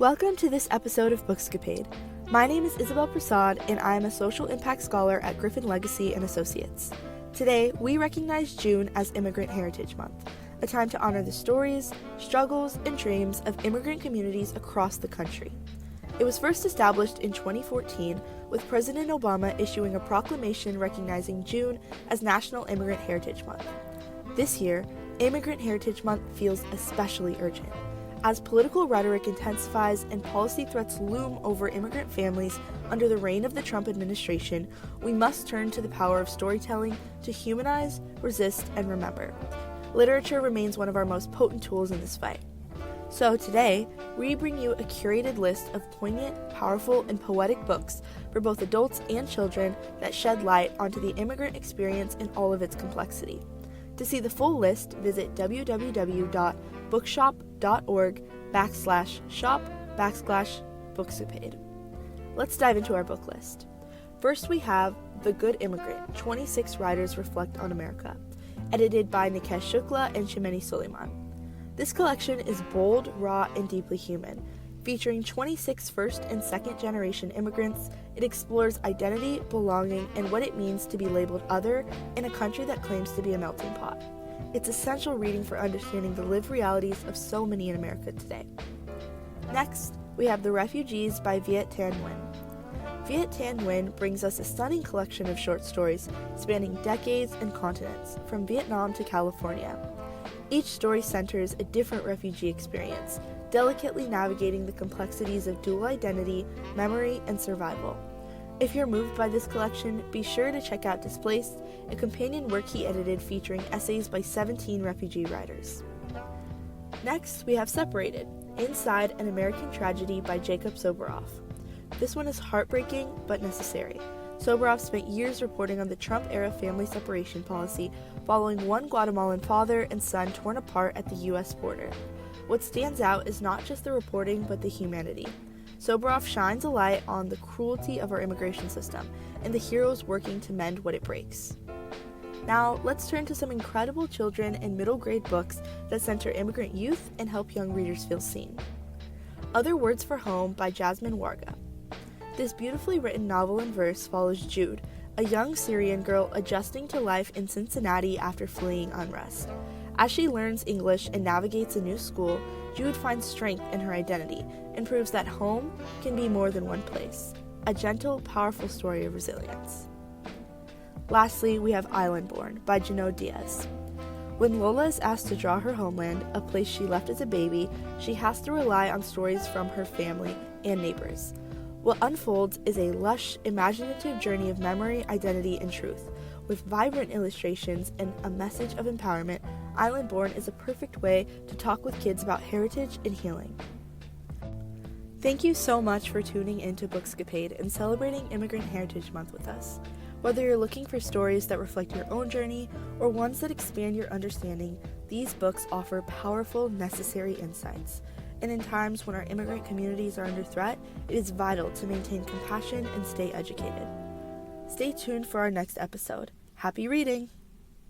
Welcome to this episode of Bookscapade. My name is Isabel Prasad, and I am a social impact scholar at Griffin Legacy and Associates. Today, we recognize June as Immigrant Heritage Month, a time to honor the stories, struggles, and dreams of immigrant communities across the country. It was first established in 2014, with President Obama issuing a proclamation recognizing June as National Immigrant Heritage Month. This year, Immigrant Heritage Month feels especially urgent. As political rhetoric intensifies and policy threats loom over immigrant families under the reign of the Trump administration, we must turn to the power of storytelling to humanize, resist, and remember. Literature remains one of our most potent tools in this fight. So today, we bring you a curated list of poignant, powerful, and poetic books for both adults and children that shed light onto the immigrant experience in all of its complexity. To see the full list, visit www.bookshop.org/shop/Bookscapade. Let's dive into our book list. First, we have The Good Immigrant, 26 Writers Reflect on America, edited by Nikesh Shukla and Shimeni Suleiman. This collection is bold, raw, and deeply human. Featuring 26 first and second generation immigrants, it explores identity, belonging, and what it means to be labeled other in a country that claims to be a melting pot. It's essential reading for understanding the lived realities of so many in America today. Next, we have The Refugees by Viet Thanh Nguyen. Viet Thanh Nguyen brings us a stunning collection of short stories spanning decades and continents, from Vietnam to California. Each story centers a different refugee experience, delicately navigating the complexities of dual identity, memory, and survival. If you're moved by this collection, be sure to check out Displaced, a companion work he edited featuring essays by 17 refugee writers. Next, we have Separated, Inside an American Tragedy by Jacob Soboroff. This one is heartbreaking but necessary. Soboroff spent years reporting on the Trump-era family separation policy following one Guatemalan father and son torn apart at the U.S. border. What stands out is not just the reporting, but the humanity. Soboroff shines a light on the cruelty of our immigration system and the heroes working to mend what it breaks. Now, let's turn to some incredible children and middle grade books that center immigrant youth and help young readers feel seen. Other Words for Home by Jasmine Warga. This beautifully written novel in verse follows Jude, a young Syrian girl adjusting to life in Cincinnati after fleeing unrest. As she learns English and navigates a new school, Jude finds strength in her identity and proves that home can be more than one place. A gentle, powerful story of resilience. Lastly, we have Island-Born by Junot Diaz. When Lola is asked to draw her homeland, a place she left as a baby, she has to rely on stories from her family and neighbors. What unfolds is a lush, imaginative journey of memory, identity, and truth. With vibrant illustrations and a message of empowerment, Island-Born is a perfect way to talk with kids about heritage and healing. Thank you so much for tuning into Bookscapade and celebrating Immigrant Heritage Month with us. Whether you're looking for stories that reflect your own journey or ones that expand your understanding, these books offer powerful, necessary insights. And in times when our immigrant communities are under threat, it is vital to maintain compassion and stay educated. Stay tuned for our next episode. Happy reading!